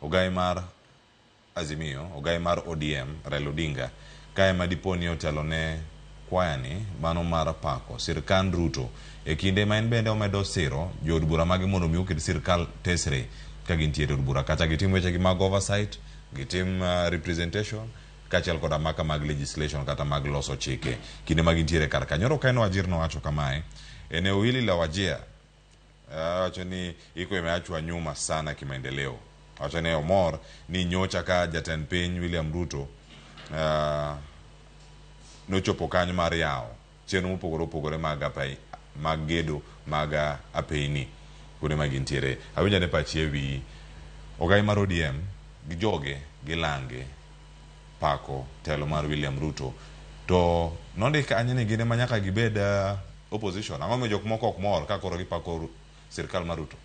ogai mar Azimio, ogai mar ODM, Raila Odinga, kae madiponi otelone kwayani mano mar pako sirkand Ruto e kinde ma en bende omedo siro jod bura mage mondo mi oket sirkal tesre ka gintiere od bura kata gitim wechegi mag oversight, gitim representation kaachiel koda maka mag legislation kata mag loso chike kinde ma gintiere kar ka. Nyoro kaen Wajir nowacho kamae, eneo hili la Wajir wacho ni iko imeachwa nyuma sana kimaendeleo. Wacho ni omor ni nyocha ka jatend piny William Ruto nochopo kanyo mar yao chenro mopogore mag gedo mag apeini kuonde ma gintiere. Awinja ne pachi ewi ogai mar ODM gi joge gilange pako telo mar William Ruto, to nondika anye ni gine manyaka gibed opposition. Ang'o me jok moko ok mor ka koro gipako sirkal mar Ruto?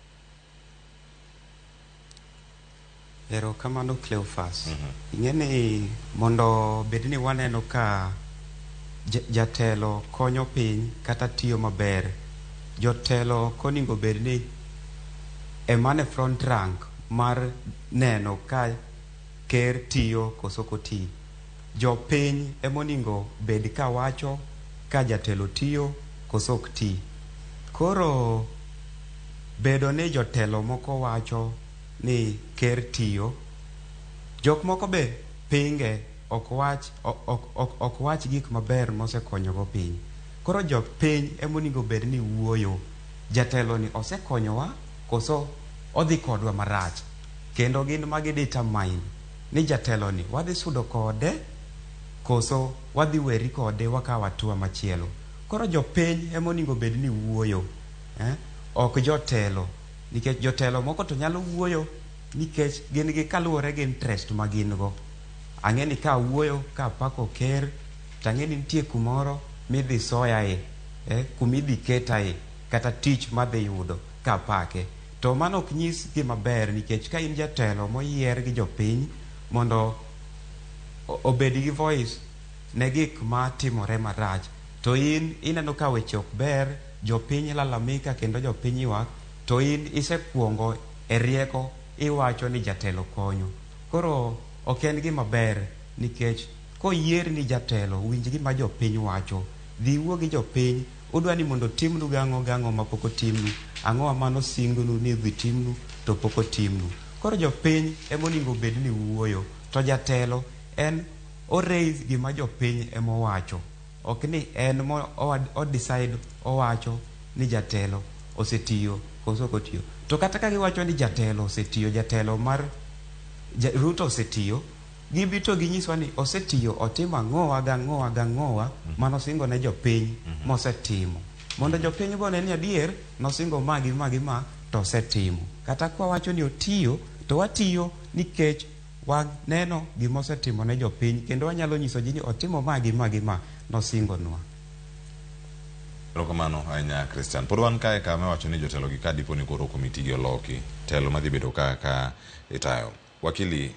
Ero kamano Cleophas. Ing'eni mondo bedni waneno ka jatelo konyo piny kata tiyo maber, jotelo koningo bedni emane front rank mar neno ka ker tiyo koso koti. Jopiny emoningo bed ka wacho ka jatelo tiyo koso ok ti. Koro bedo ni jotelo moko wacho ni ker tiyo, jok moko be pinge ok wach gik maber mosekonyogo piny. Koro jok piny emoningo bed ni wuoyo, jatelo ni osekonyowa koso odhi kodwa marach, kendo gin magi determine ni jatelo ni wadhi sudo kode koso wadhi weri kode wakawa hatua machielo. Koro jopiny emoningo bed ni wuoyo, ok jotelo, nikech jotelo moko to nyalo wuoyo nikech gin gi kaluwore gi interest ma gin go. Ang'eni ka wuoyo ka pako ker, tang'eni nitie kumoro midhi soyae, kumidhi ketae kata tich madhi yudo ka pake. To mano ok nyis gima ber, nikech ka in jatelo moyier gi jopiny mondo obed gi voice ne gik ma timore marach, to in ineno ka weche ok ber, jopiny lalamika kendo jopiny ywak, to in isekuongo e rieko iwacho ni jatelo konyo. Koro ok en gima ber, nikech koyier ni jatelo winj gima jopiny wacho, dhi wuo gi jopiny, udwa ni mondo timnu gang'o ma pok otimnu, ang'o mano singnu ni dhi timnu to pok otimnu. Koro jopiny emoningo bed ni wuoyo, to jatelo en raise gima jopiny emowacho, ok ni en o decide owacho ni jatelo osetiyo koso ok otiyo. To kata ka giwacho ni jatelo osetiyo, jatelo mar Ruto osetiyo, gibito ginyiswa ni osetiyo, otimo ang'owa manosingo ne jopiny mosetimo, mondo jopiny gone ni adier nosingo magi to osetimo. Kata kwa wacho ni otiyo, to watiyo nikech waneno gima osetimo ne jopiny, kendo wanyalo nyiso ji ni otimo magi nosingo nwa. Rokamano ahinya Christian. Pod wan kae kama wacho ni jotelo gi ka dipo ni koro komiti gi oloki, telo madhi bedo ka itayo. Wakili